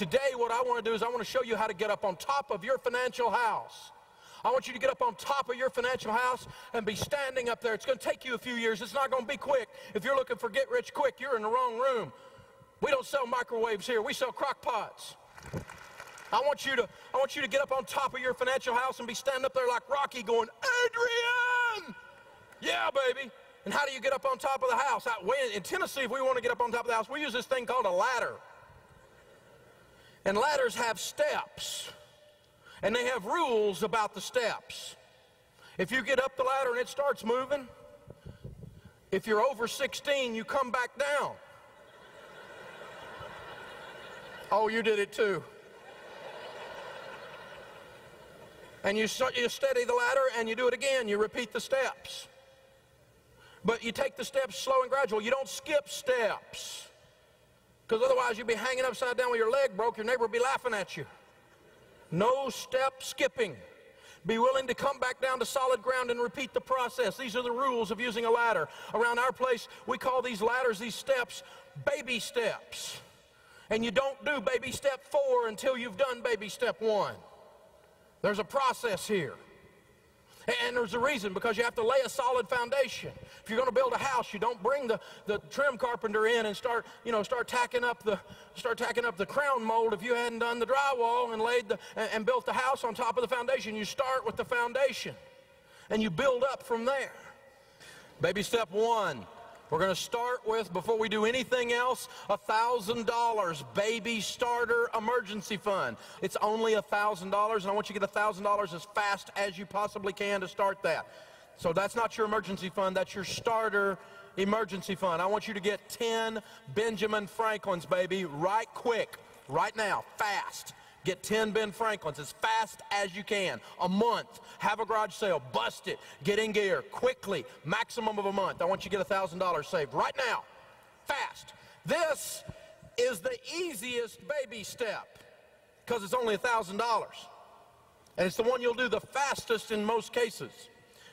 today what I want to do is I want to show you how to get up on top of your financial house. I want you to get up on top of your financial house and be standing up there. It's going to take you a few years. It's not going to be quick. If you're looking for get rich quick, you're in the wrong room. We don't sell microwaves here. We sell crock pots. I want you to get up on top of your financial house and be standing up there like Rocky going, Adrian! Yeah, baby. And how do you get up on top of the house? In Tennessee, if we want to get up on top of the house, we use this thing called a ladder. And ladders have steps. And they have rules about the steps. If you get up the ladder and it starts moving, if you're over 16, you come back down. Oh, you did it too. And you steady the ladder and you do it again. You repeat the steps. But you take the steps slow and gradual. You don't skip steps. Because otherwise you'd be hanging upside down with your leg broke. Your neighbor would be laughing at you. No step skipping. Be willing to come back down to solid ground and repeat the process. These are the rules of using a ladder. Around our place, we call these ladders, these steps, baby steps. And you don't do baby step 4 until you've done baby step 1. There's a process here. And there's a reason, because you have to lay a solid foundation. If you're going to build a house, you don't bring the trim carpenter in and start tacking up the crown mold if you hadn't done the drywall and built the house on top of the foundation. You start with the foundation and you build up from there. Baby step 1. We're going to start with, before we do anything else, $1,000 baby starter emergency fund. It's only $1,000, and I want you to get $1,000 as fast as you possibly can to start that. So that's not your emergency fund, that's your starter emergency fund. I want you to get 10 Benjamin Franklins, baby, right quick, right now, fast. Get 10 Ben Franklins as fast as you can. A month. Have a garage sale. Bust it. Get in gear. Quickly. Maximum of a month. I want you to get $1,000 saved right now. Fast. This is the easiest baby step because it's only $1,000. And it's the one you'll do the fastest in most cases.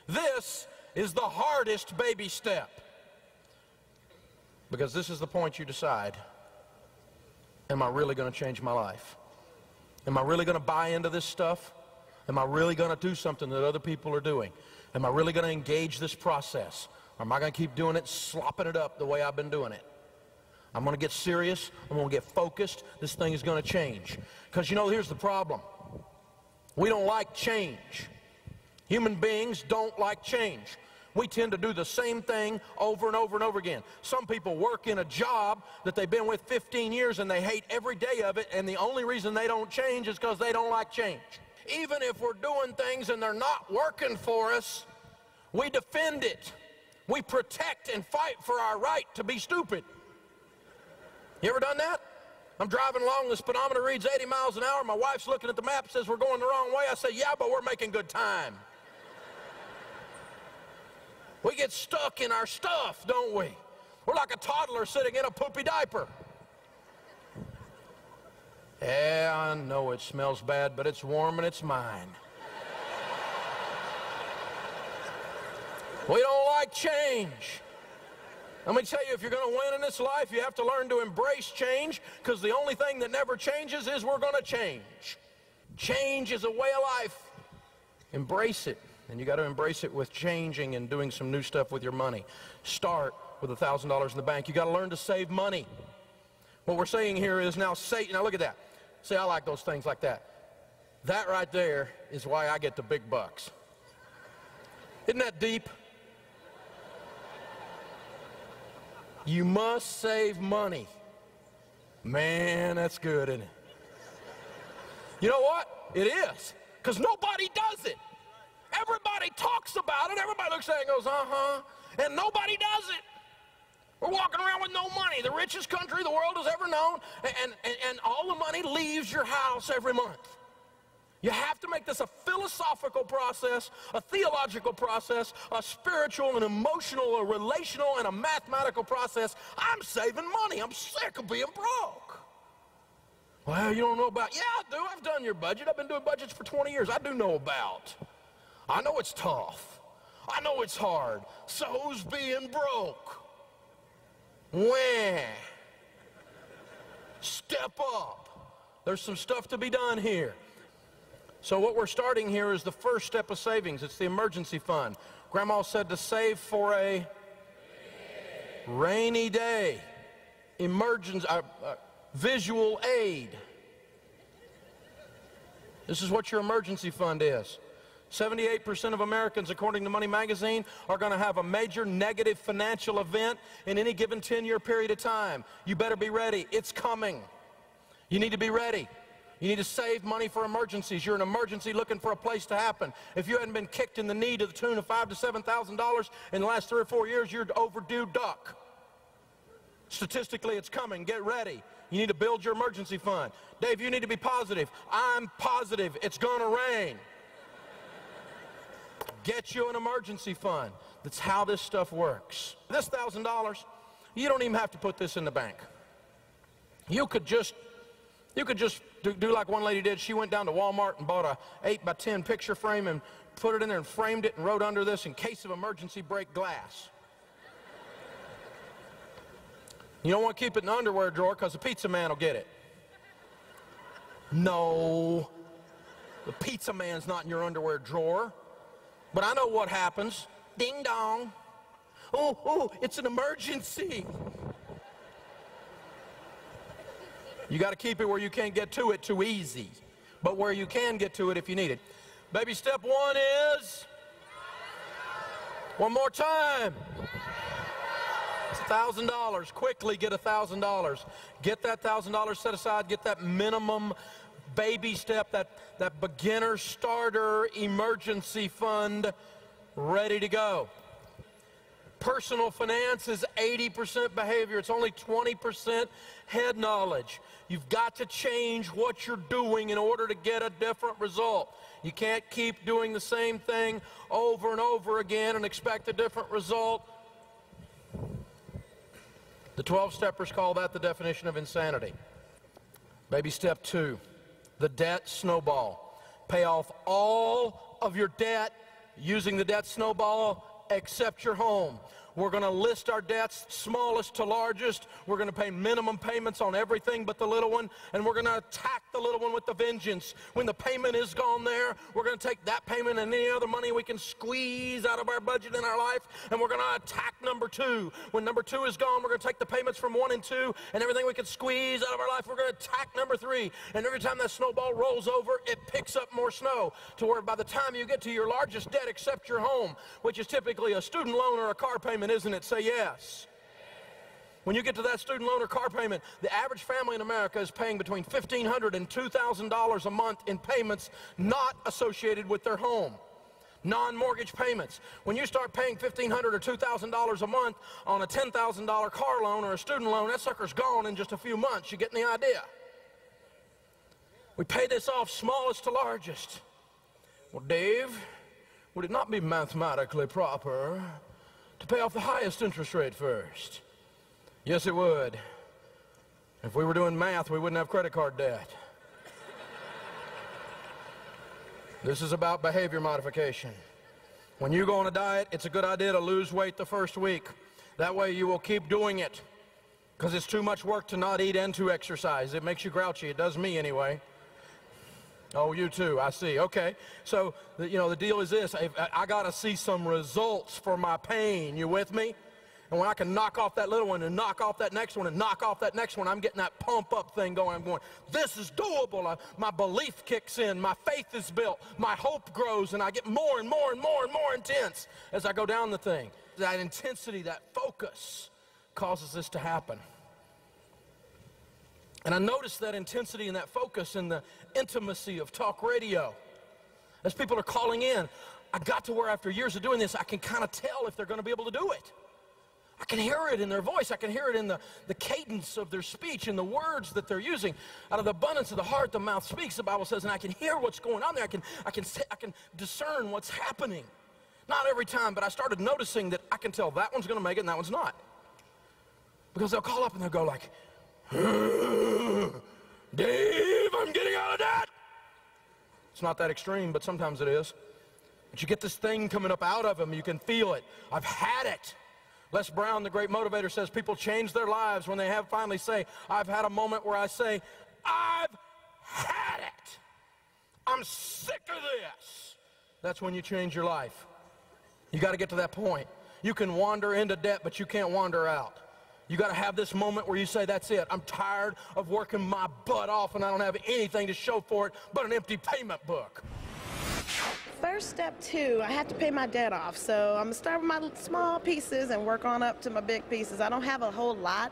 This is the hardest baby step because this is the point you decide, am I really going to change my life? Am I really going to buy into this stuff? Am I really going to do something that other people are doing? Am I really going to engage this process? Or am I going to keep doing it, slopping it up the way I've been doing it? I'm going to get serious. I'm going to get focused. This thing is going to change. Because, you know, here's the problem. We don't like change. Human beings don't like change. We tend to do the same thing over and over and over again. Some people work in a job that they've been with 15 years and they hate every day of it, and the only reason they don't change is because they don't like change. Even if we're doing things and they're not working for us, we defend it. We protect and fight for our right to be stupid. You ever done that? I'm driving along, the speedometer reads 80 miles an hour, my wife's looking at the map, says we're going the wrong way. I say, yeah, but we're making good time. We get stuck in our stuff, don't we? We're like a toddler sitting in a poopy diaper. Yeah, I know it smells bad, but it's warm and it's mine. We don't like change. Let me tell you, if you're going to win in this life, you have to learn to embrace change, because the only thing that never changes is we're going to change. Change is a way of life. Embrace it. And you got to embrace it with changing and doing some new stuff with your money. Start with $1,000 in the bank. You got to learn to save money. What we're saying here is now look at that. See, I like those things like that. That right there is why I get the big bucks. Isn't that deep? You must save money. Man, that's good, isn't it? You know what? It is. Because nobody does it. Everybody talks about it. Everybody looks at it and goes, uh-huh. And nobody does it. We're walking around with no money. The richest country the world has ever known. And all the money leaves your house every month. You have to make this a philosophical process, a theological process, a spiritual and emotional, a relational and a mathematical process. I'm saving money. I'm sick of being broke. Well, you don't know about, yeah, I do. I've done your budget. I've been doing budgets for 20 years. I do know about. I know it's tough. I know it's hard. So's being broke. Wah. Step up. There's some stuff to be done here. So what we're starting here is the first step of savings. It's the emergency fund. Grandma said to save for a rainy day. Emergency, visual aid. This is what your emergency fund is. 78% of Americans, according to Money Magazine, are going to have a major negative financial event in any given 10-year period of time. You better be ready. It's coming. You need to be ready. You need to save money for emergencies. You're an emergency looking for a place to happen. If you hadn't been kicked in the knee to the tune of $5,000 to $7,000 in the last 3 or 4 years, you're overdue duck. Statistically, it's coming. Get ready. You need to build your emergency fund. Dave, you need to be positive. I'm positive. It's going to rain. Get you an emergency fund. That's how this stuff works. This $1,000, you don't even have to put this in the bank. You could just do like one lady did. She went down to Walmart and bought a 8x10 picture frame and put it in there and framed it and wrote under this, in case of emergency, break glass. You don't want to keep it in the underwear drawer because the pizza man will get it. No, the pizza man's not in your underwear drawer. But I know what happens. Ding dong. Oh, it's an emergency. You got to keep it where you can't get to it too easy, but where you can get to it if you need it. Baby step one is, one more time, it's $1,000. Quickly get $1,000. Get that $1,000 set aside. Get that minimum baby step, that beginner starter emergency fund ready to go. Personal finance is 80% behavior. It's only 20% head knowledge. You've got to change what you're doing in order to get a different result. You can't keep doing the same thing over and over again and expect a different result. The 12-steppers call that the definition of insanity. Baby step 2, the debt snowball. Pay off all of your debt using the debt snowball except your home. We're going to list our debts smallest to largest. We're going to pay minimum payments on everything but the little one, and we're going to attack the little one with the vengeance. When the payment is gone there, we're going to take that payment and any other money we can squeeze out of our budget in our life, and we're going to attack number 2. When number 2 is gone, we're going to take the payments from 1 and 2 and everything we can squeeze out of our life, we're going to attack number 3. And every time that snowball rolls over, it picks up more snow to where by the time you get to your largest debt except your home, which is typically a student loan or a car payment, isn't it? Say yes. When you get to that student loan or car payment, the average family in America is paying between $1,500 and $2,000 a month in payments not associated with their home. Non-mortgage payments. When you start paying $1,500 or $2,000 a month on a $10,000 car loan or a student loan, that sucker's gone in just a few months. You getting the idea? We pay this off smallest to largest. Well, Dave, would it not be mathematically proper to pay off the highest interest rate first? Yes, it would. If we were doing math, we wouldn't have credit card debt. This is about behavior modification. When you go on a diet, it's a good idea to lose weight the first week. That way you will keep doing it, because it's too much work to not eat and to exercise. It makes you grouchy. It does me anyway. Oh, you too, I see. Okay, so, the deal is this. I got to see some results for my pain. You with me? And when I can knock off that little one and knock off that next one and knock off that next one, I'm getting that pump-up thing going. I'm going, this is doable. My belief kicks in. My faith is built. My hope grows, and I get more and more and more and more intense as I go down the thing. That intensity, that focus causes this to happen. And I noticed that intensity and that focus in the intimacy of talk radio. As people are calling in, I got to where after years of doing this, I can kind of tell if they're going to be able to do it. I can hear it in their voice. I can hear it in the cadence of their speech and the words that they're using. Out of the abundance of the heart, the mouth speaks, the Bible says, and I can hear what's going on there. I can discern what's happening. Not every time, but I started noticing that I can tell that one's going to make it and that one's not. Because they'll call up and they'll go like, Dave, I'm getting out of debt. It's not that extreme, but sometimes it is. But you get this thing coming up out of them. You can feel it. I've had it. Les Brown, the great motivator, says people change their lives when they have finally say, I've had a moment where I say, I've had it. I'm sick of this. That's when you change your life. You got to get to that point. You can wander into debt, but you can't wander out. You got to have this moment where you say, that's it. I'm tired of working my butt off and I don't have anything to show for it but an empty payment book. First step 2, I have to pay my debt off. So I'm going to start with my small pieces and work on up to my big pieces. I don't have a whole lot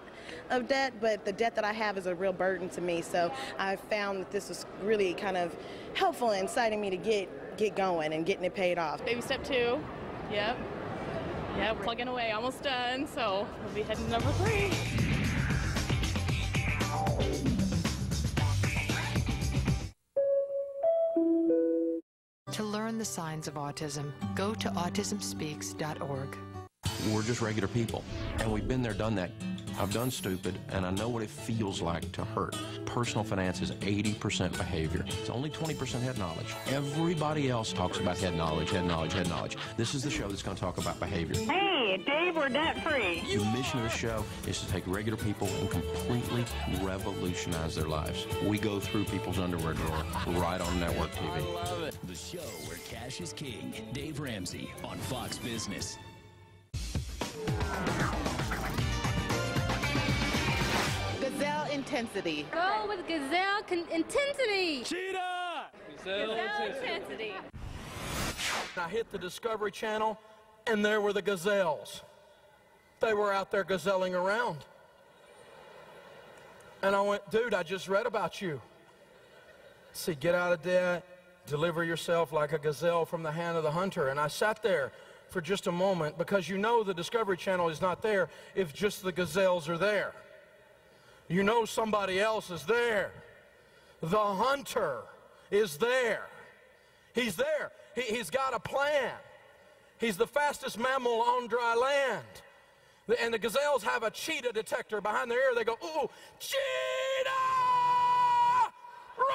of debt, but the debt that I have is a real burden to me. So I found that this was really kind of helpful in inciting me to get going and getting it paid off. Baby step 2, yep. Yeah, plugging away, almost done, so we'll be heading to number 3. To learn the signs of autism, go to autismspeaks.org. We're just regular people, and we've been there, done that. I've done stupid, and I know what it feels like to hurt. Personal finance is 80% behavior. It's only 20% head knowledge. Everybody else talks about head knowledge, head knowledge, head knowledge. This is the show that's going to talk about behavior. Hey, Dave, we're debt-free. The mission of the show is to take regular people and completely revolutionize their lives. We go through people's underwear drawer right on network TV. I love it. The show where cash is king. Dave Ramsey on Fox Business. Gazelle intensity. Go with gazelle intensity. Cheetah! Gazelle intensity. I hit the Discovery Channel, and there were the gazelles. They were out there gazelling around. And I went, dude, I just read about you. See, get out of debt, deliver yourself like a gazelle from the hand of the hunter. And I sat there for just a moment, because you know the Discovery Channel is not there if just the gazelles are there. You know somebody else is there. The hunter is there. He's there. He's got a plan. He's the fastest mammal on dry land. And the gazelles have a cheetah detector behind their ear. They go, ooh, cheetah! Run!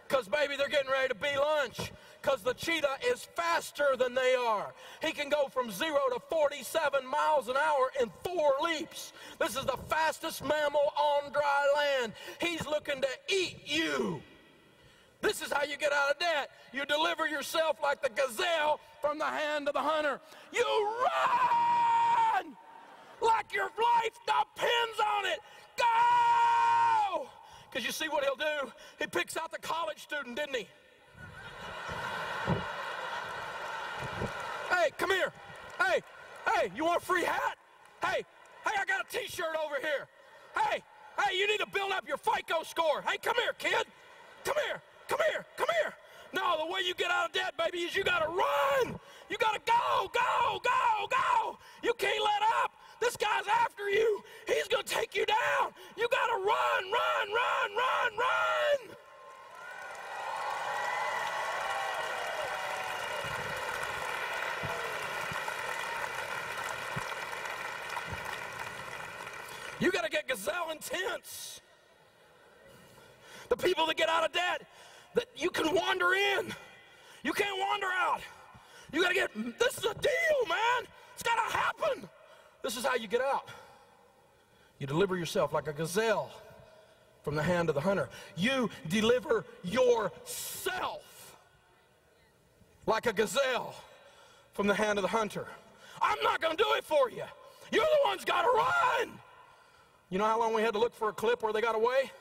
Because, baby, they're getting ready to be lunch. Because the cheetah is faster than they are. He can go from 0 to 47 miles an hour in 4 leaps. This is the fastest mammal on dry land. He's looking to eat you. This is how you get out of debt. You deliver yourself like the gazelle from the hand of the hunter. You run like your life depends on it. Go! Because you see what he'll do? He picks out the college student, didn't he? Hey, come here. Hey, you want a free hat? Hey, I got a t-shirt over here. Hey, you need to build up your FICO score. Hey, come here, kid. Come here. No, the way you get out of debt, baby, is you gotta run. You gotta go. You can't let up. This guy's after you. He's gonna take you down. You gotta run. You got to get gazelle intense. The people that get out of debt, that you can wander in. You can't wander out. You got to get, this is a deal, man. It's got to happen. This is how you get out. You deliver yourself like a gazelle from the hand of the hunter. You deliver yourself like a gazelle from the hand of the hunter. I'm not going to do it for you. You're the one's got to run. You know how long we had to look for a clip where they got away?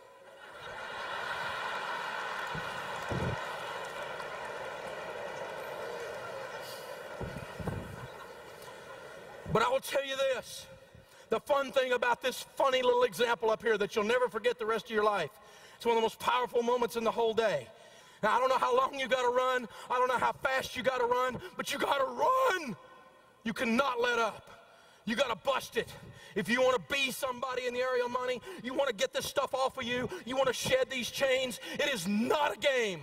But I will tell you this, the fun thing about this funny little example up here that you'll never forget the rest of your life, it's one of the most powerful moments in the whole day. Now, I don't know how long you got to run, I don't know how fast you got to run, but you got to run. You cannot let up. You got to bust it. If you want to be somebody in the area of money, you want to get this stuff off of you, you want to shed these chains, it is not a game.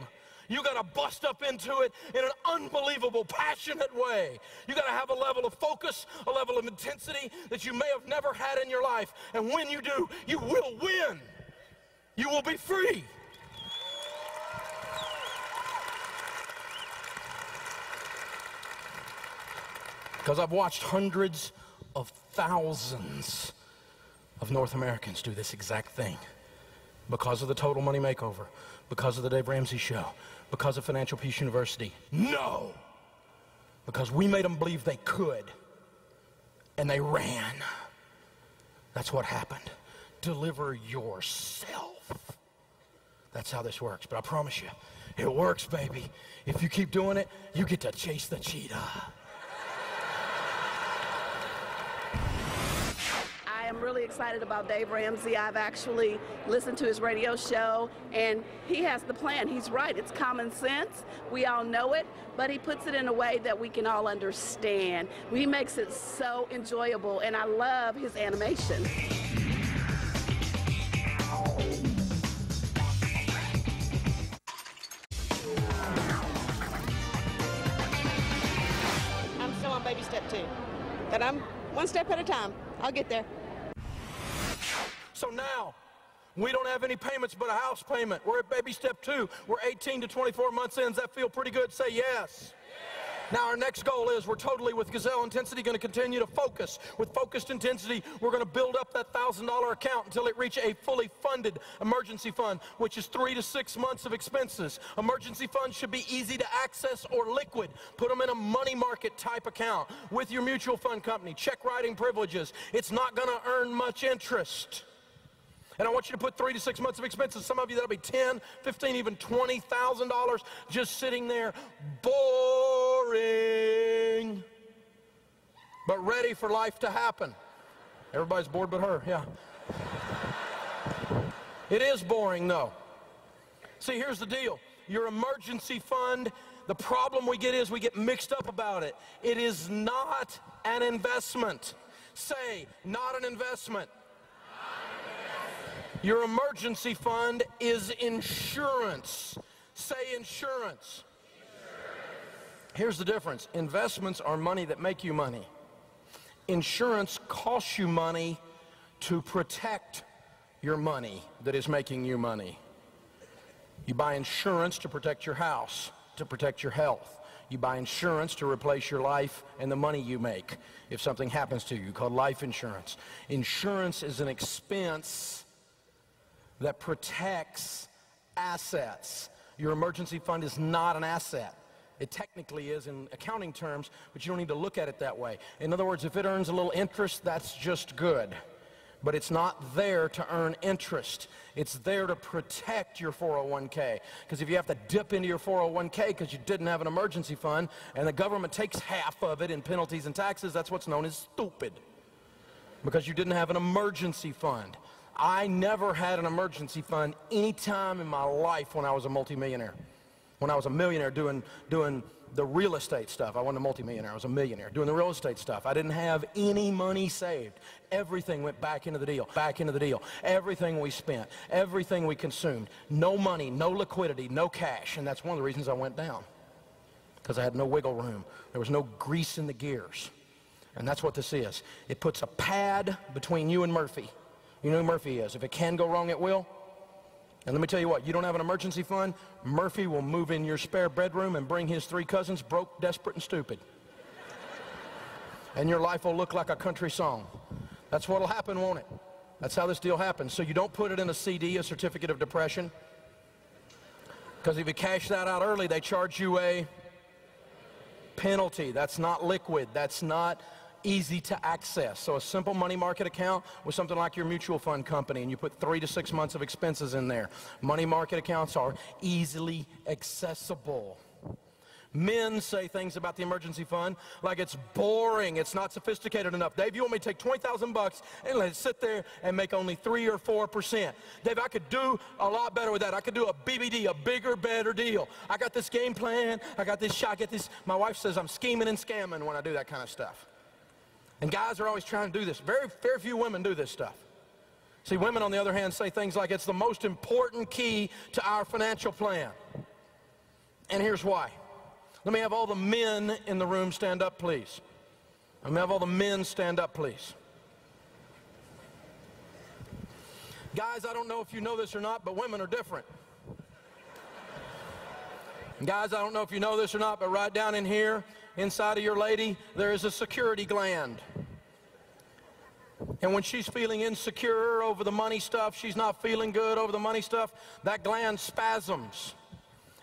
You got to bust up into it in an unbelievable, passionate way. You got to have a level of focus, a level of intensity that you may have never had in your life. And when you do, you will win. You will be free. Because I've watched hundreds of thousands of North Americans do this exact thing because of the Total Money Makeover, because of the Dave Ramsey Show, because of Financial Peace University. No! Because we made them believe they could, and they ran. That's what happened. Deliver yourself. That's how this works. But I promise you, it works, baby. If you keep doing it, you get to chase the cheetah. I am really excited about Dave Ramsey. I've actually listened to his radio show, and he has the plan. He's right. It's common sense. We all know it, but he puts it in a way that we can all understand. He makes it so enjoyable, and I love his animation. I'm still on baby step 2, but I'm one step at a time. I'll get there. So now, we don't have any payments but a house payment. We're at baby step 2. We're 18 to 24 months in. Does that feel pretty good? Say yes. Now our next goal is we're totally, with Gazelle Intensity, going to continue to focus. With focused intensity, we're going to build up that $1,000 account until it reaches a fully funded emergency fund, which is 3 to 6 months of expenses. Emergency funds should be easy to access or liquid. Put them in a money market type account with your mutual fund company. Check writing privileges. It's not going to earn much interest. And I want you to put 3 to 6 months of expenses. Some of you, that'll be $10, $15, even $20,000 just sitting there, boring, but ready for life to happen. Everybody's bored but her, yeah. It is boring, though. See, here's the deal. Your emergency fund, the problem we get is we get mixed up about it. It is not an investment. Say, not an investment. Your emergency fund is insurance. Say insurance. Here's the difference. Investments are money that make you money. Insurance costs you money to protect your money that is making you money. You buy insurance to protect your house, to protect your health. You buy insurance to replace your life and the money you make if something happens to you, called life insurance. Insurance is an expense that protects assets. Your emergency fund is not an asset. It technically is in accounting terms, but you don't need to look at it that way. In other words, if it earns a little interest, that's just good. But it's not there to earn interest. It's there to protect your 401k. Because if you have to dip into your 401k because you didn't have an emergency fund, and the government takes half of it in penalties and taxes, that's what's known as stupid. Because you didn't have an emergency fund. I never had an emergency fund any time in my life when I was a multimillionaire. When I was a millionaire doing the real estate stuff. I wasn't a multimillionaire, I was a millionaire doing the real estate stuff. I didn't have any money saved. Everything went back into the deal, back into the deal. Everything we spent, everything we consumed. No money, no liquidity, no cash. And that's one of the reasons I went down. Because I had no wiggle room. There was no grease in the gears. And that's what this is. It puts a pad between you and Murphy. You know who Murphy is. If it can go wrong, it will. And let me tell you what, you don't have an emergency fund, Murphy will move in your spare bedroom and bring his 3 cousins, broke, desperate, and stupid. And your life will look like a country song. That's what'll happen, won't it? That's how this deal happens. So you don't put it in a CD, a certificate of depression. Because if you cash that out early, they charge you a penalty. That's not liquid. That's not easy to access. So a simple money market account with something like your mutual fund company, and you put 3 to 6 months of expenses in there. Money market accounts are easily accessible. Men say things about the emergency fund like it's boring, it's not sophisticated enough. Dave, you want me to take 20,000 bucks and let it sit there and make only 3 or 4%? Dave, I could do a lot better with that. I could do a BBD, a bigger, better deal. I got this game plan, I got this shot, I get this. My wife says I'm scheming and scamming when I do that kind of stuff. And guys are always trying to do this. Very few women do this stuff. See, women, on the other hand, say things like it's the most important key to our financial plan. And here's why. Let me have all the men in the room stand up, please. Let me have all the men stand up, please. Guys, I don't know if you know this or not, but women are different. And guys, I don't know if you know this or not, but right down in here, inside of your lady, there is a security gland. And when she's feeling insecure over the money stuff, she's not feeling good over the money stuff, that gland spasms.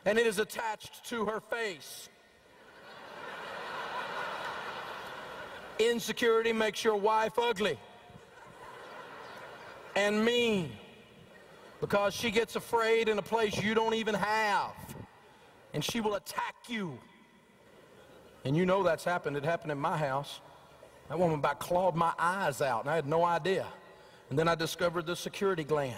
And it is attached to her face. Insecurity makes your wife ugly and mean because she gets afraid in a place you don't even have. And she will attack you. And you know that's happened. It happened in my house. That woman about clawed my eyes out, and I had no idea. And then I discovered the security gland.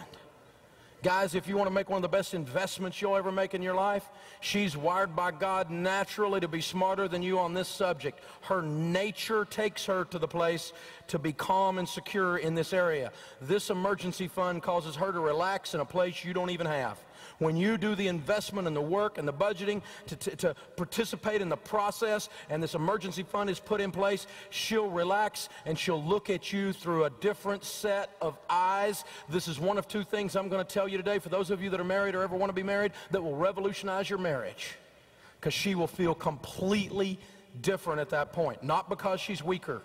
Guys, if you want to make one of the best investments you'll ever make in your life, she's wired by God naturally to be smarter than you on this subject. Her nature takes her to the place to be calm and secure in this area. This emergency fund causes her to relax in a place you don't even have. When you do the investment and the work and the budgeting to participate in the process and this emergency fund is put in place, she'll relax and she'll look at you through a different set of eyes. This is one of two things I'm going to tell you today for those of you that are married or ever want to be married that will revolutionize your marriage, because she will feel completely different at that point. Not because she's weaker,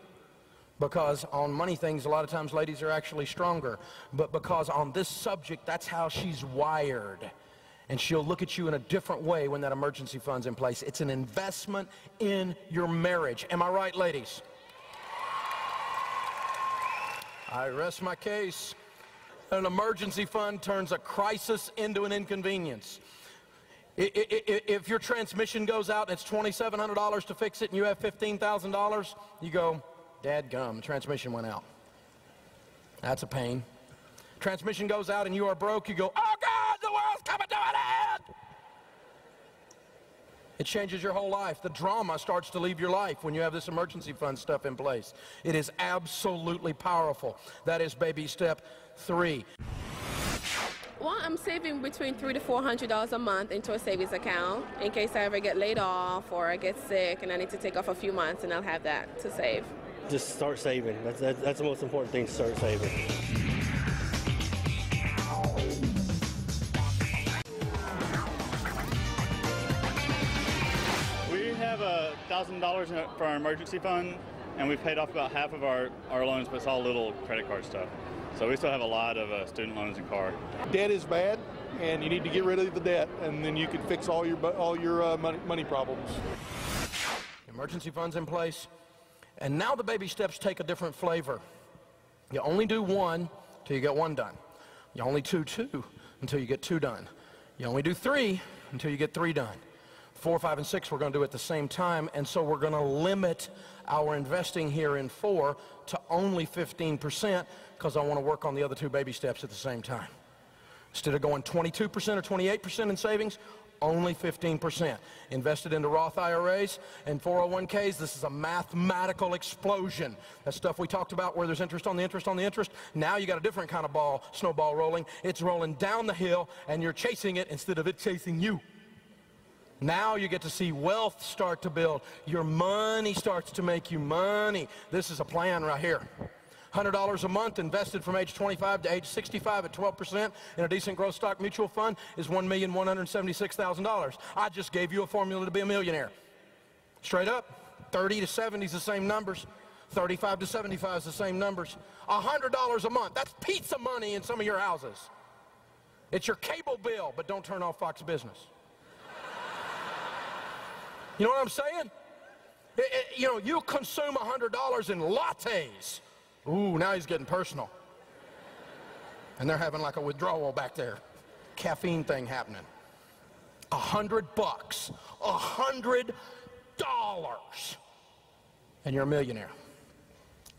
because on money things a lot of times ladies are actually stronger, but because on this subject that's how she's wired. And she'll look at you in a different way when that emergency fund's in place. It's an investment in your marriage. Am I right, ladies? I rest my case. An emergency fund turns a crisis into an inconvenience. If your transmission goes out and it's $2,700 to fix it and you have $15,000, you go, dadgum, the transmission went out. That's a pain. Transmission goes out and you are broke, you go, oh God, the world's coming to an end. It changes your whole life. The drama starts to leave your life when you have this emergency fund stuff in place. It is absolutely powerful. That is baby step 3. Well, I'm saving between $300 to $400 a month into a savings account in case I ever get laid off or I get sick and I need to take off a few months, and I'll have that to save. Just start saving. That's the most important thing, start saving. We have $1,000 for our emergency fund, and we've paid off about half of our loans, but it's all little credit card stuff. So we still have a lot of student loans and car. Debt is bad, and you need to get rid of the debt, and then you can fix all your money problems. Emergency funds in place. And now the baby steps take a different flavor. You only do one till you get one done. You only do two until you get two done. You only do three until you get three done. 4, 5, and 6 we're going to do at the same time, and so we're going to limit our investing here in 4 to only 15% because I want to work on the other two baby steps at the same time. Instead of going 22% or 28% in savings, only 15%. Invested into Roth IRAs and 401ks, this is a mathematical explosion. That stuff we talked about where there's interest on the interest on the interest. Now you got a different kind of snowball rolling. It's rolling down the hill and you're chasing it instead of it chasing you. Now you get to see wealth start to build. Your money starts to make you money. This is a plan right here. $100 a month invested from age 25 to age 65 at 12% in a decent growth stock mutual fund is $1,176,000. I just gave you a formula to be a millionaire. Straight up, 30 to 70 is the same numbers. 35 to 75 is the same numbers. $100 a month, that's pizza money in some of your houses. It's your cable bill, but don't turn off Fox Business. You know what I'm saying? You consume $100 in lattes. Ooh, now he's getting personal. And they're having like a withdrawal back there. Caffeine thing happening. $100. $100. And you're a millionaire.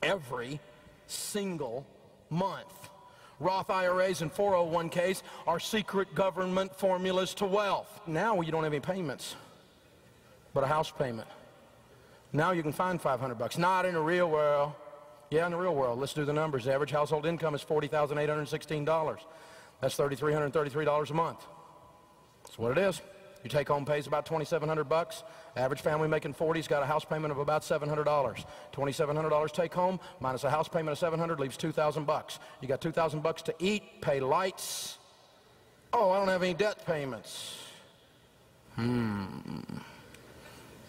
Every single month. Roth IRAs and 401ks are secret government formulas to wealth. Now you don't have any payments, but a house payment. Now you can find $500. Not in the real world. Yeah, in the real world. Let's do the numbers. The average household income is $40,816. That's $3,333 a month. That's what it is. Your take-home pay is about $2,700. Average family making 40's got a house payment of about $700. $2,700 take-home minus a house payment of $700 leaves $2,000. You got $2,000 to eat, pay lights. Oh, I don't have any debt payments.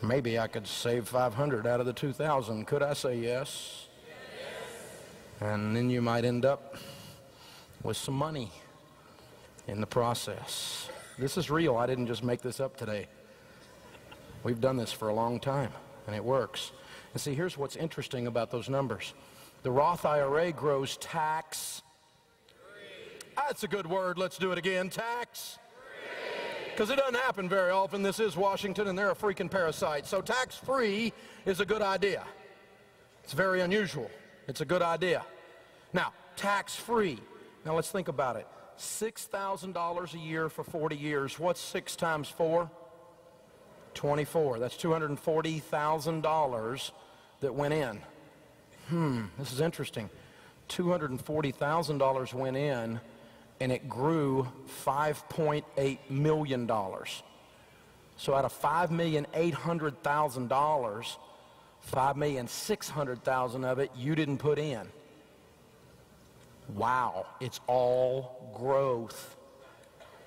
Maybe I could save $500 out of the $2,000. Could I say yes? And then you might end up with some money in the process. This is real. I didn't just make this up today. We've done this for a long time, and it works. And see, here's what's interesting about those numbers. The Roth IRA grows tax. That's a good word. Let's do it again. Tax. Because it doesn't happen very often. This is Washington, and they're a freaking parasite. So tax-free is a good idea. It's very unusual. It's a good idea. Now, tax-free. Now, let's think about it. $6,000 a year for 40 years. What's 6 times 4? 24. That's $240,000 that went in. This is interesting. $240,000 went in, and it grew $5.8 million. So out of $5,800,000, $5,600,000 of it you didn't put in. Wow, it's all growth.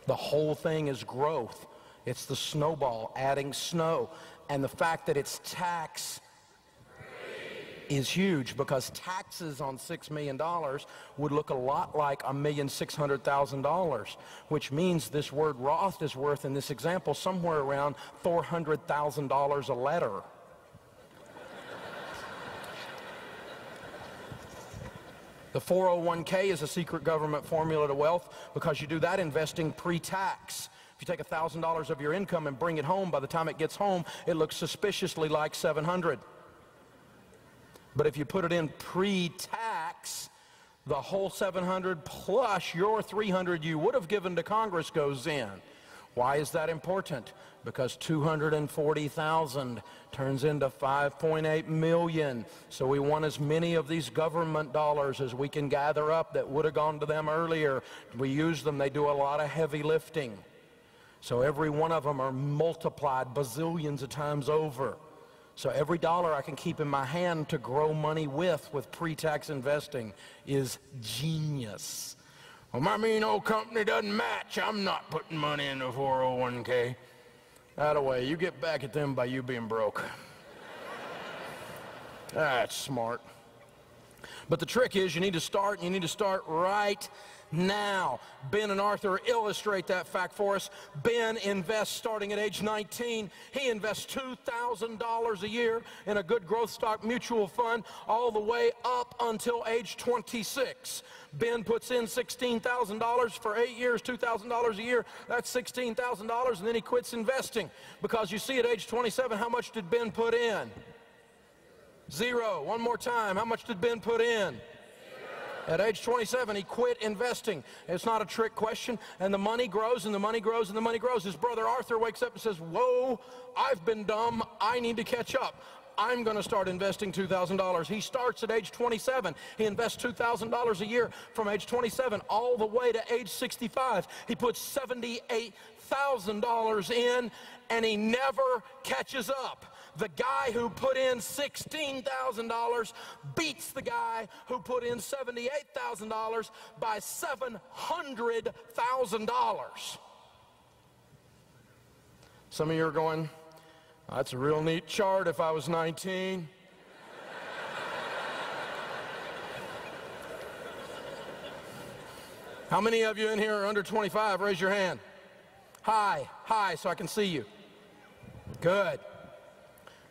The whole thing is growth. It's the snowball, adding snow. And the fact that it's tax is huge, because taxes on $6 million would look a lot like $1,600,000, which means this word Roth is worth, in this example, somewhere around $400,000 a letter. The 401k is a secret government formula to wealth, because you do that investing pre-tax. If you take $1,000 of your income and bring it home, by the time it gets home, it looks suspiciously like $700. But if you put it in pre-tax, the whole $700 plus your $300 you would have given to Congress goes in. Why is that important? Because $240,000 turns into $5.8 million. So we want as many of these government dollars as we can gather up that would have gone to them earlier. We use them. They do a lot of heavy lifting. So every one of them are multiplied bazillions of times over. So every dollar I can keep in my hand to grow money with pre-tax investing is genius. Well, my mean old company doesn't match. I'm not putting money in the 401k. That away, you get back at them by you being broke. That's smart. But the trick is you need to start, and you need to start right now. Ben and Arthur illustrate that fact for us. Ben invests starting at age 19. He invests $2,000 a year in a good growth stock mutual fund all the way up until age 26. Ben puts in $16,000 for 8 years, $2,000 a year. That's $16,000, and then he quits investing. Because you see, at age 27, how much did Ben put in? Zero. One more time. How much did Ben put in? At age 27, he quit investing. It's not a trick question. And the money grows, and the money grows, and the money grows. His brother Arthur wakes up and says, whoa, I've been dumb. I need to catch up. I'm going to start investing $2,000. He starts at age 27. He invests $2,000 a year from age 27 all the way to age 65. He puts $78,000 in, and he never catches up. The guy who put in $16,000 beats the guy who put in $78,000 by $700,000. Some of you are going, that's a real neat chart if I was 19. How many of you in here are under 25? Raise your hand. Hi, so I can see you. Good.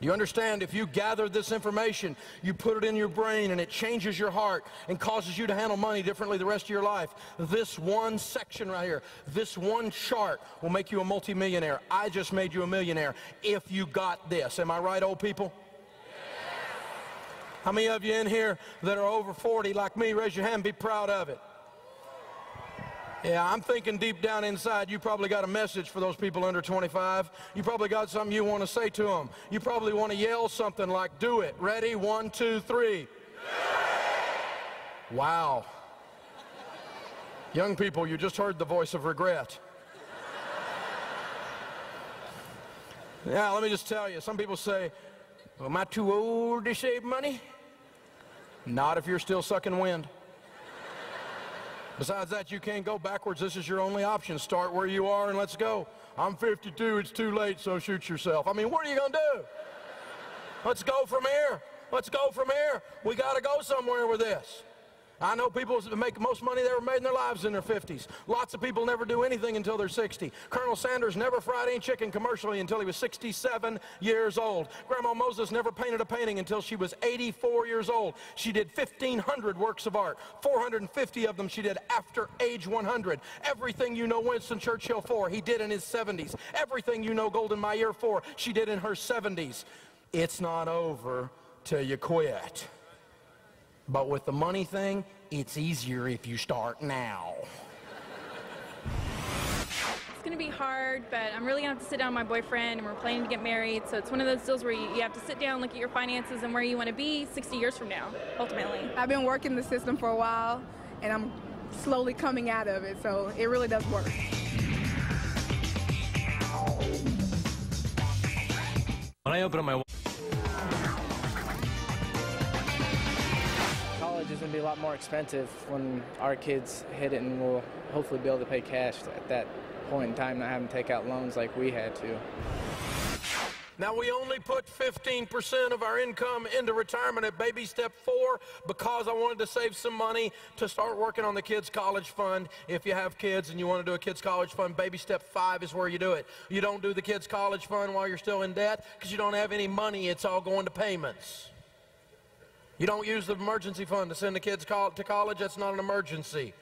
Do you understand, if you gather this information, you put it in your brain, and it changes your heart and causes you to handle money differently the rest of your life? This one section right here, this one chart will make you a multimillionaire. I just made you a millionaire if you got this. Am I right, old people? Yes. How many of you in here that are over 40 like me, raise your hand and be proud of it? Yeah, I'm thinking deep down inside you probably got a message for those people under 25. You probably got something you want to say to them. You probably want to yell something like, do it. Ready? 1, 2, 3. Wow. Young people, you just heard the voice of regret. Yeah, let me just tell you, some people say, well, am I too old to save money? Not if you're still sucking wind. Besides that, you can't go backwards. This is your only option. Start where you are and let's go. I'm 52, it's too late, so shoot yourself. I mean, what are you going to do? Let's go from here. Let's go from here. We got to go somewhere with this. I know people that make the most money they ever made in their lives in their 50s. Lots of people never do anything until they're 60. Colonel Sanders never fried any chicken commercially until he was 67 years old. Grandma Moses never painted a painting until she was 84 years old. She did 1,500 works of art. 450 of them she did after age 100. Everything you know Winston Churchill for, he did in his 70s. Everything you know Golden Meir for, she did in her 70s. It's not over till you quit. But with the money thing, it's easier if you start now. It's going to be hard, but I'm really going to have to sit down with my boyfriend, and we're planning to get married. So it's one of those deals where you have to sit down, look at your finances, and where you want to be 60 years from now, ultimately. I've been working the system for a while, and I'm slowly coming out of it, so it really does work. When I open up my college is going to be a lot more expensive when our kids hit it, and we'll hopefully be able to pay cash at that point in time, not having to take out loans like we had to. Now, we only put 15% of our income into retirement at baby step 4 because I wanted to save some money to start working on the kids' college fund. If you have kids and you want to do a kids' college fund, baby step 5 is where you do it. You don't do the kids' college fund while you're still in debt because you don't have any money. It's all going to payments. You don't use the emergency fund to send the kids to college. That's not an emergency.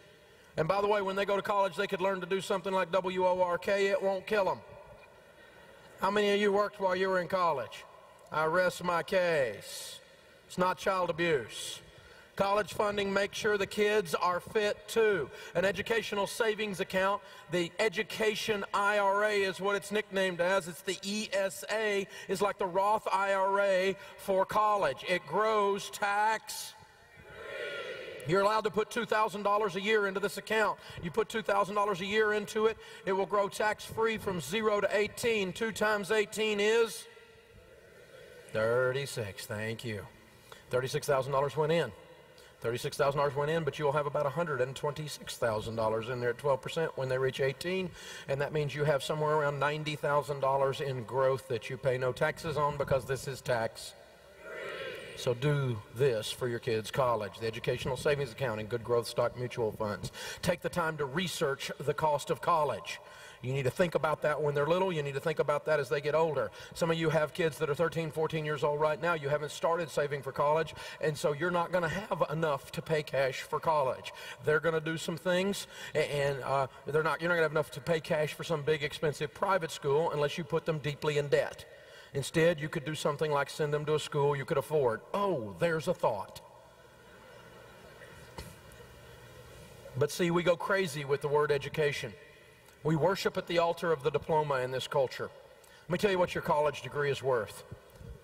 And by the way, when they go to college, they could learn to do something like WORK. It won't kill them. How many of you worked while you were in college? I rest my case. It's not child abuse. College funding makes sure the kids are fit too. An educational savings account, the Education IRA is what it's nicknamed as. It's the ESA, is like the Roth IRA for college. It grows tax. You're allowed to put $2,000 a year into this account. You put $2,000 a year into it, it will grow tax-free from 0 to 18. 2 times 18 is 36. Thank you. $36,000 went in. $36,000 went in, but you'll have about $126,000 in there at 12% when they reach 18, and that means you have somewhere around $90,000 in growth that you pay no taxes on because this is tax. So do this for your kids' college, the educational savings account and good growth stock mutual funds. Take the time to research the cost of college. You need to think about that when they're little. You need to think about that as they get older. Some of you have kids that are 13, 14 years old right now. You haven't started saving for college, and so you're not going to have enough to pay cash for college. They're going to do some things, and you're not going to have enough to pay cash for some big, expensive private school unless you put them deeply in debt. Instead, you could do something like send them to a school you could afford. Oh, there's a thought. But see, we go crazy with the word education. We worship at the altar of the diploma in this culture. Let me tell you what your college degree is worth.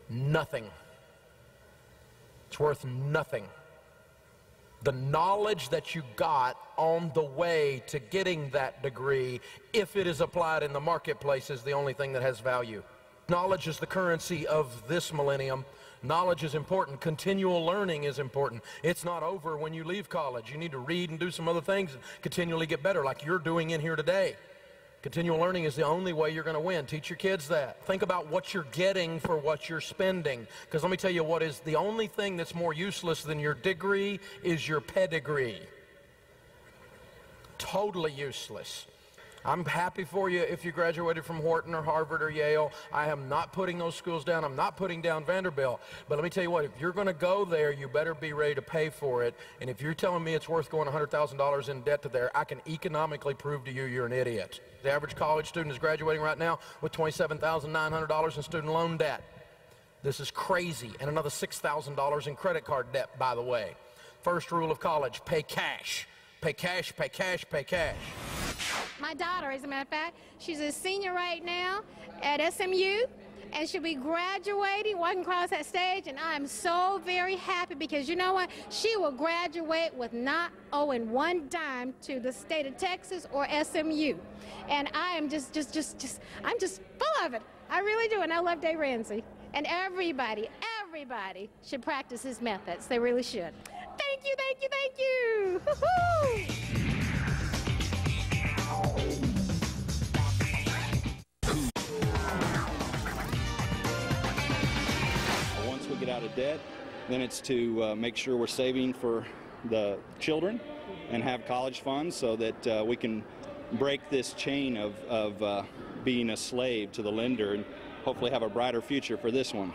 Nothing. It's worth nothing. The knowledge that you got on the way to getting that degree, if it is applied in the marketplace, is the only thing that has value. Knowledge is the currency of this millennium. Knowledge is important. Continual learning is important. It's not over when you leave college. You need to read and do some other things and continually get better like you're doing in here today. Continual learning is the only way you're going to win. Teach your kids that. Think about what you're getting for what you're spending. Because let me tell you what is the only thing that's more useless than your degree is your pedigree. Totally useless. I'm happy for you if you graduated from Wharton or Harvard or Yale. I am not putting those schools down. I'm not putting down Vanderbilt. But let me tell you what, if you're going to go there, you better be ready to pay for it. And if you're telling me it's worth going $100,000 in debt to there, I can economically prove to you you're an idiot. The average college student is graduating right now with $27,900 in student loan debt. This is crazy. And another $6,000 in credit card debt, by the way. First rule of college, pay cash. Pay cash, pay cash, pay cash. My daughter, as a matter of fact, she's a senior right now at SMU, and she'll be graduating, walking across that stage, and I am so very happy because you know what? She will graduate with not owing one dime to the state of Texas or SMU. And I am I'm just full of it. I really do, and I love Dave Ramsey. And everybody should practice his methods. They really should. Thank you, thank you, thank you. Woo-hoo! Once we get out of debt, then it's to make sure we're saving for the children and have college funds so that we can break this chain of being a slave to the lender and hopefully have a brighter future for this one.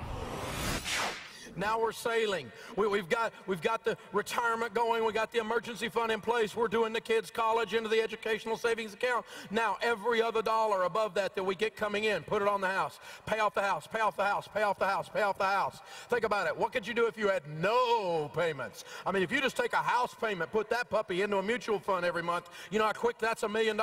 Now we're sailing. We've got the retirement going. We got the emergency fund in place. We're doing the kids' college into the educational savings account. Now every other dollar above that we get coming in, put it on the house. Pay off the house, pay off the house, pay off the house, pay off the house. Think about it. What could you do if you had no payments? I mean, if you just take a house payment, put that puppy into a mutual fund every month, you know how quick that's $1 million?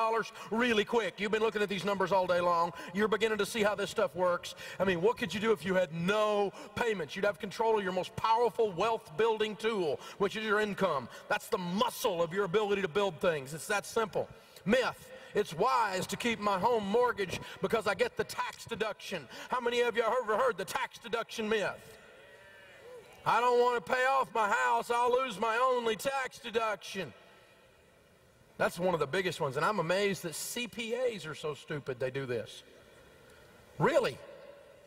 Really quick. You've been looking at these numbers all day long. You're beginning to see how this stuff works. I mean, what could you do if you had no payments? You'd have control of your most powerful wealth building tool, which is your income. That's the muscle of your ability to build things. It's that simple. Myth: it's wise to keep my home mortgage because I get the tax deduction. How many of you have ever heard the tax deduction myth? I don't want to pay off my house, I'll lose my only tax deduction. That's one of the biggest ones, and I'm amazed that CPAs are so stupid they do this. Really?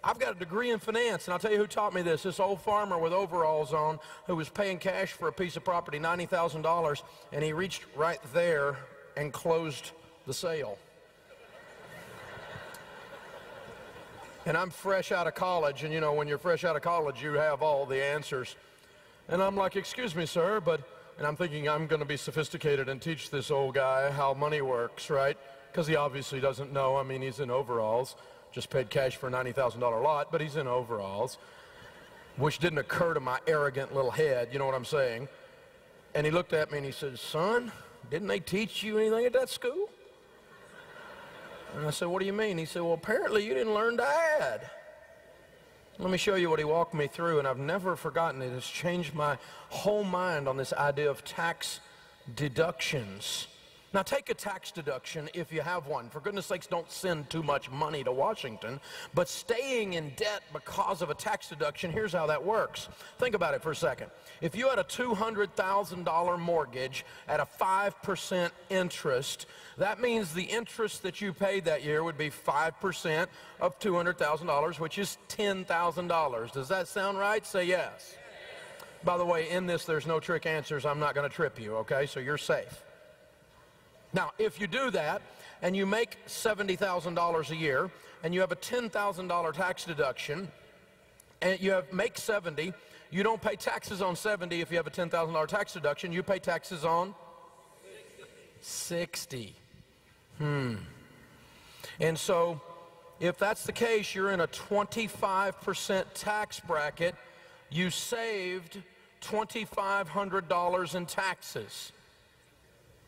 I've got a degree in finance, and I'll tell you who taught me this old farmer with overalls on who was paying cash for a piece of property, $90,000, and he reached right there and closed the sale. And I'm fresh out of college, and you know, when you're fresh out of college, you have all the answers. And I'm like, excuse me, sir, and I'm thinking I'm going to be sophisticated and teach this old guy how money works, right? Because he obviously doesn't know. I mean, he's in overalls. Just paid cash for a $90,000 lot, but he's in overalls, which didn't occur to my arrogant little head, you know what I'm saying? And he looked at me and he said, son, didn't they teach you anything at that school? And I said, what do you mean? He said, well, apparently you didn't learn to add. Let me show you what he walked me through, and I've never forgotten it. It's changed my whole mind on this idea of tax deductions. Now, take a tax deduction if you have one. For goodness sakes, don't send too much money to Washington. But staying in debt because of a tax deduction, here's how that works. Think about it for a second. If you had a $200,000 mortgage at a 5% interest, that means the interest that you paid that year would be 5% of $200,000, which is $10,000. Does that sound right? Say yes. By the way, in this, there's no trick answers. I'm not going to trip you, okay? So you're safe. Now, if you do that, and you make $70,000 a year, and you have a $10,000 tax deduction, and you make 70, you don't pay taxes on 70 if you have a $10,000 tax deduction. You pay taxes on 60. And so, if that's the case, you're in a 25% tax bracket. You saved $2,500 in taxes.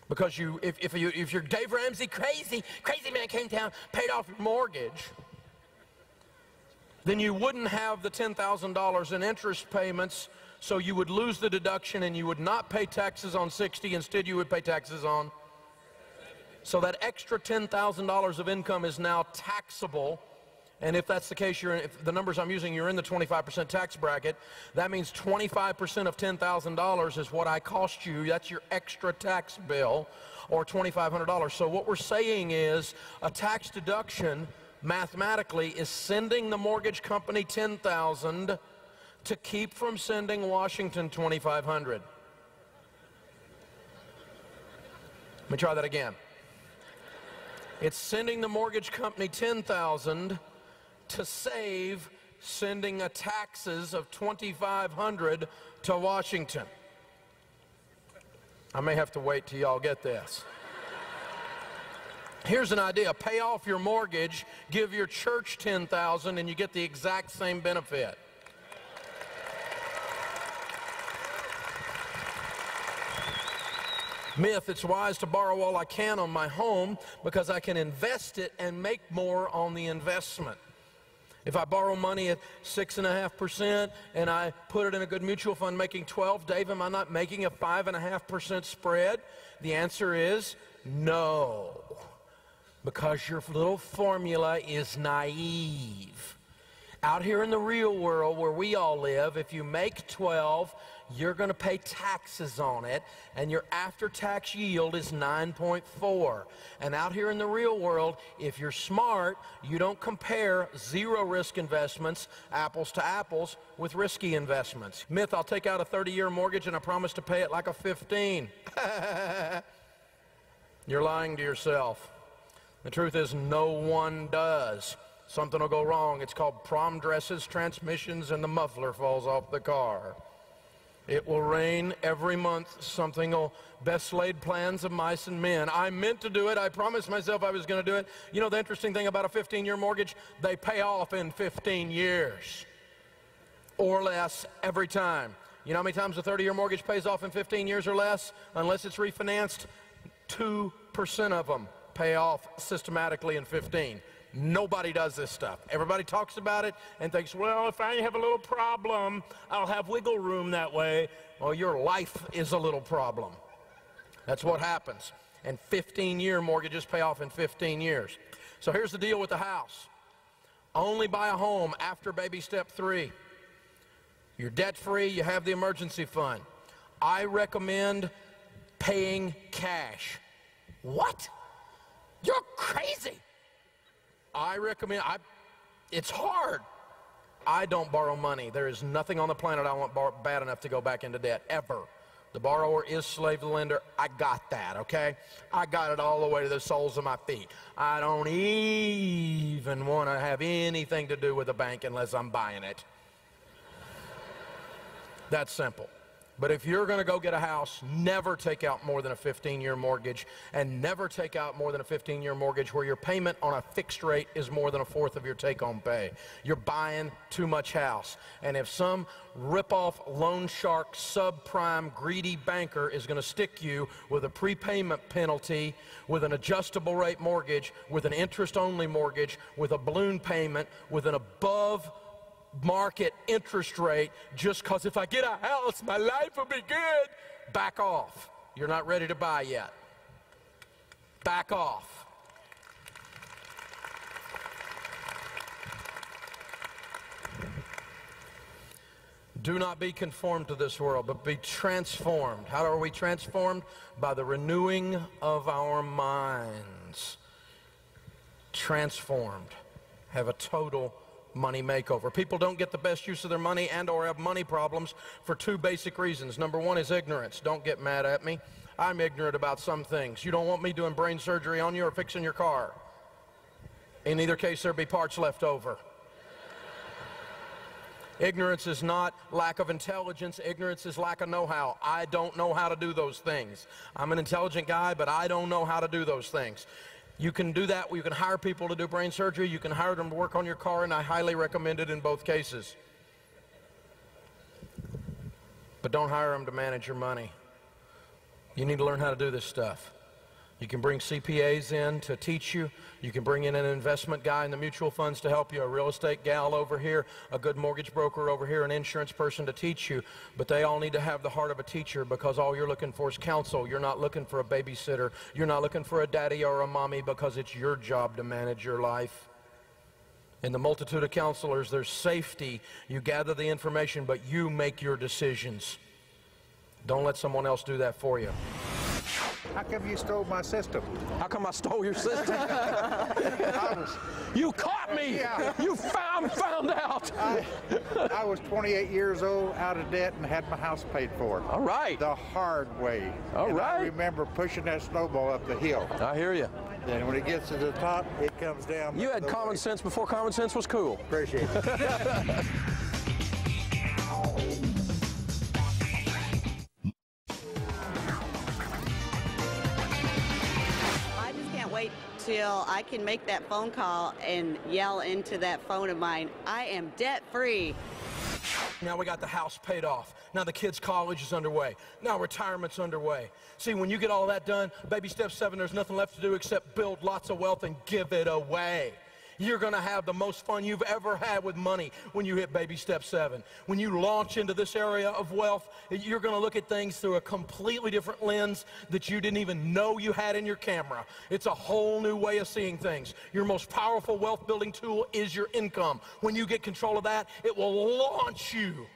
Because if you're Dave Ramsey, crazy man came down, paid off your mortgage, then you wouldn't have the $10,000 in interest payments, so you would lose the deduction and you would not pay taxes on 60. Instead, you would pay taxes on. So that extra $10,000 of income is now taxable. And if that's the case, if the numbers I'm using, you're in the 25% tax bracket. That means 25% of $10,000 is what I cost you. That's your extra tax bill, or $2,500. So what we're saying is a tax deduction, mathematically, is sending the mortgage company $10,000 to keep from sending Washington $2,500. Let me try that again. It's sending the mortgage company $10,000 to save sending a taxes of $2,500 to Washington. I may have to wait till y'all get this. Here's an idea. Pay off your mortgage, give your church $10,000, and you get the exact same benefit. Myth: it's wise to borrow all I can on my home because I can invest it and make more on the investment. If I borrow money at 6.5% and I put it in a good mutual fund making 12, Dave, am I not making a 5.5% spread? The answer is no, because your little formula is naive. Out here in the real world where we all live, if you make 12, you're going to pay taxes on it, and your after-tax yield is 9.4. And out here in the real world, if you're smart, you don't compare zero-risk investments, apples to apples, with risky investments. Myth, I'll take out a 30-year mortgage and I promise to pay it like a 15. You're lying to yourself. The truth is no one does. Something will go wrong. It's called prom dresses, transmissions, and the muffler falls off the car. It will rain every month. Something will best laid plans of mice and men. I meant to do it. I promised myself I was going to do it. You know the interesting thing about a 15-year mortgage? They pay off in 15 years or less every time. You know how many times a 30-year mortgage pays off in 15 years or less? Unless it's refinanced, 2% of them pay off systematically in 15. Nobody does this stuff. Everybody talks about it and thinks, well, if I have a little problem, I'll have wiggle room that way. Well, your life is a little problem. That's what happens. And 15-year mortgages pay off in 15 years. So here's the deal with the house. Only buy a home after baby step 3. You're debt-free, you have the emergency fund. I recommend paying cash. What? You're crazy. I recommend, it's hard. I don't borrow money. There is nothing on the planet I want bad enough to go back into debt, ever. The borrower is slave to the lender. I got that, okay? I got it all the way to the soles of my feet. I don't even want to have anything to do with a bank unless I'm buying it. That's simple. But if you're going to go get a house, never take out more than a 15-year mortgage, and never take out more than a 15-year mortgage where your payment on a fixed rate is more than a fourth of your take-home pay. You're buying too much house. And if some rip-off loan shark, subprime, greedy banker is going to stick you with a prepayment penalty, with an adjustable rate mortgage, with an interest-only mortgage, with a balloon payment, with an above market interest rate, just because if I get a house, my life will be good, back off. You're not ready to buy yet. Back off. Do not be conformed to this world, but be transformed. How are we transformed? By the renewing of our minds. Transformed. Have a total money makeover. People don't get the best use of their money and or have money problems for 2 basic reasons. Number 1 is ignorance. Don't get mad at me. I'm ignorant about some things. You don't want me doing brain surgery on you or fixing your car. In either case, there'll be parts left over. Ignorance is not lack of intelligence. Ignorance is lack of know-how. I don't know how to do those things. I'm an intelligent guy, but I don't know how to do those things. You can do that. You can hire people to do brain surgery. You can hire them to work on your car, and I highly recommend it in both cases. But don't hire them to manage your money. You need to learn how to do this stuff. You can bring CPAs in to teach you. You can bring in an investment guy in the mutual funds to help you, a real estate gal over here, a good mortgage broker over here, an insurance person to teach you. But they all need to have the heart of a teacher, because all you're looking for is counsel. You're not looking for a babysitter. You're not looking for a daddy or a mommy, because it's your job to manage your life. In the multitude of counselors, there's safety. You gather the information, but you make your decisions. Don't let someone else do that for you. How come you stole my system? How come I stole your system? You caught me! Yeah. You found out! I was 28 years old, out of debt, and had my house paid for. All right. The hard way. All right. I remember pushing that snowball up the hill. I hear you. Then when it gets to the top, it comes down. You had common sense before common sense was cool. Appreciate it. Till I can make that phone call and yell into that phone of mine, I am debt-free. Now we got the house paid off. Now the kids' college is underway. Now retirement's underway. See, when you get all that done, baby step 7, there's nothing left to do except build lots of wealth and give it away. You're going to have the most fun you've ever had with money when you hit baby step 7. When you launch into this area of wealth, you're going to look at things through a completely different lens that you didn't even know you had in your camera. It's a whole new way of seeing things. Your most powerful wealth building tool is your income. When you get control of that, it will launch you.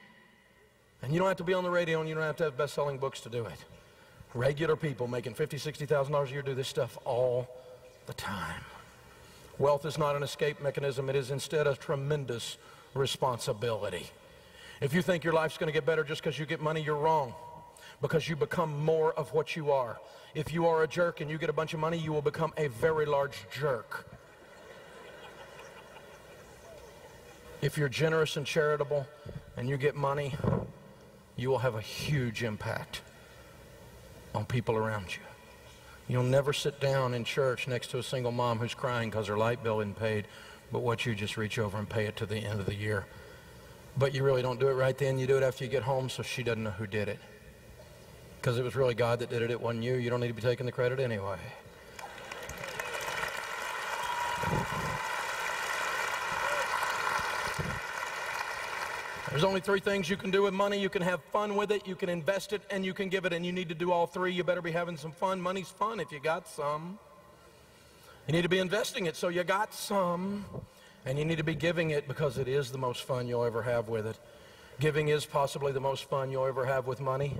And you don't have to be on the radio, and you don't have to have best-selling books to do it. Regular people making $50,000, $60,000 a year do this stuff all the time. Wealth is not an escape mechanism. It is instead a tremendous responsibility. If you think your life's going to get better just because you get money, you're wrong, because you become more of what you are. If you are a jerk and you get a bunch of money, you will become a very large jerk. If you're generous and charitable and you get money, you will have a huge impact on people around you. You'll never sit down in church next to a single mom who's crying because her light bill isn't paid, but what you just reach over and pay it to the end of the year. But you really don't do it right then. You do it after you get home so she doesn't know who did it. Because it was really God that did it. It wasn't you. You don't need to be taking the credit anyway. There's only 3 things you can do with money. You can have fun with it, you can invest it, and you can give it, and you need to do all 3. You better be having some fun. Money's fun if you got some. You need to be investing it so you got some. And you need to be giving it because it is the most fun you'll ever have with it. Giving is possibly the most fun you'll ever have with money.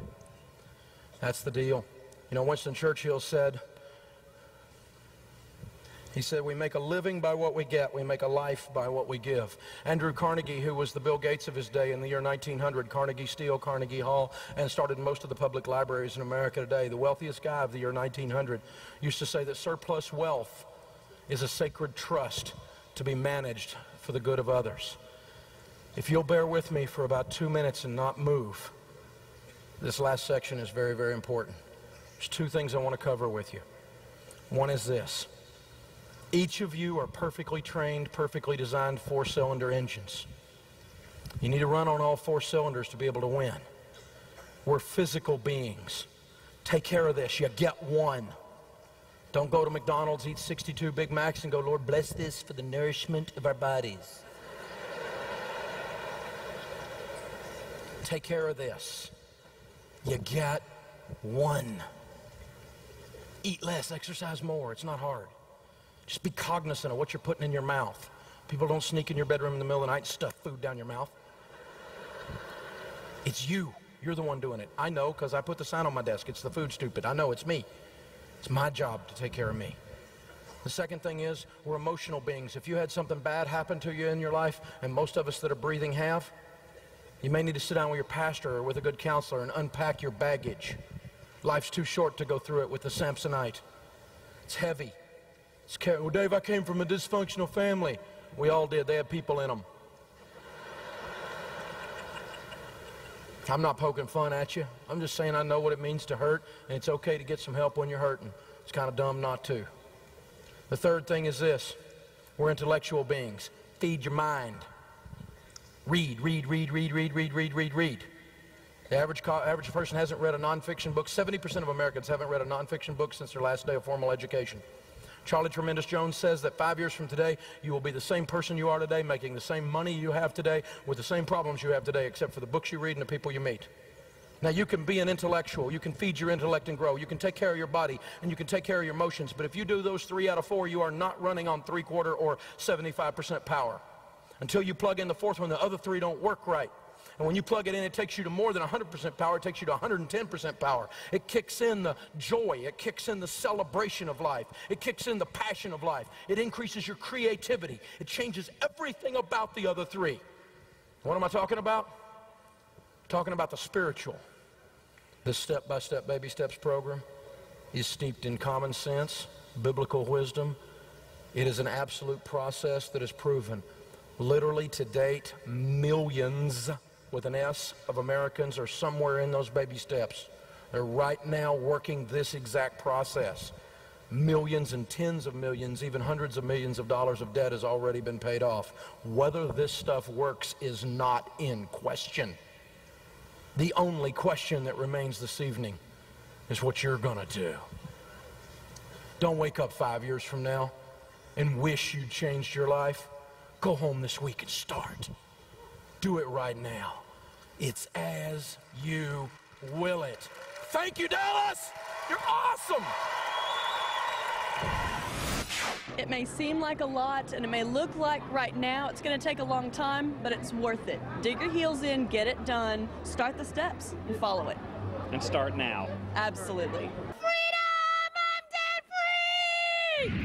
That's the deal. You know, Winston Churchill said, we make a living by what we get. We make a life by what we give. Andrew Carnegie, who was the Bill Gates of his day in the year 1900, Carnegie Steel, Carnegie Hall, and started most of the public libraries in America today, the wealthiest guy of the year 1900, used to say that surplus wealth is a sacred trust to be managed for the good of others. If you'll bear with me for about 2 minutes and not move, this last section is very, very important. There's 2 things I want to cover with you. One is this. Each of you are perfectly trained, perfectly designed 4-cylinder engines. You need to run on all 4 cylinders to be able to win. We're physical beings. Take care of this. You get one. Don't go to McDonald's, eat 62 Big Macs, and go, Lord, bless this for the nourishment of our bodies. Take care of this. You get one. Eat less, exercise more. It's not hard. Just be cognizant of what you're putting in your mouth. People don't sneak in your bedroom in the middle of the night and stuff food down your mouth. It's you. You're the one doing it. I know because I put the sign on my desk. It's the food stupid. I know it's me. It's my job to take care of me. The second thing is we're emotional beings. If you had something bad happen to you in your life, and most of us that are breathing have, you may need to sit down with your pastor or with a good counselor and unpack your baggage. Life's too short to go through it with the Samsonite. It's heavy. Well, Dave, I came from a dysfunctional family. We all did. They had people in them. I'm not poking fun at you. I'm just saying I know what it means to hurt, and it's okay to get some help when you're hurting. It's kind of dumb not to. The third thing is this. We're intellectual beings. Feed your mind. Read, read, read, read, read, read, read, read, read. The average person hasn't read a nonfiction book. 70% of Americans haven't read a nonfiction book since their last day of formal education. Charlie Tremendous Jones says that 5 years from today, you will be the same person you are today, making the same money you have today, with the same problems you have today, except for the books you read and the people you meet. Now, you can be an intellectual. You can feed your intellect and grow. You can take care of your body, and you can take care of your emotions. But if you do those 3 out of 4, you are not running on 3/4 or 75% power. Until you plug in the 4th one, the other 3 don't work right. And when you plug it in, it takes you to more than 100% power. It takes you to 110% power. It kicks in the joy. It kicks in the celebration of life. It kicks in the passion of life. It increases your creativity. It changes everything about the other 3. What am I talking about? I'm talking about the spiritual. This step-by-step baby steps program is steeped in common sense, biblical wisdom. It is an absolute process that is proven. Literally to date, millions with an S of Americans are somewhere in those baby steps. They're right now working this exact process. Millions and tens of millions, even hundreds of millions of dollars of debt has already been paid off. Whether this stuff works is not in question. The only question that remains this evening is what you're going to do. Don't wake up 5 years from now and wish you changed your life, go home this week and start. Do it right now. It's as you will it. Thank you, Dallas! You're awesome! It may seem like a lot, and it may look like right now it's going to take a long time, but it's worth it. Dig your heels in, get it done, start the steps, and follow it. And start now. Absolutely. Freedom! I'm debt free!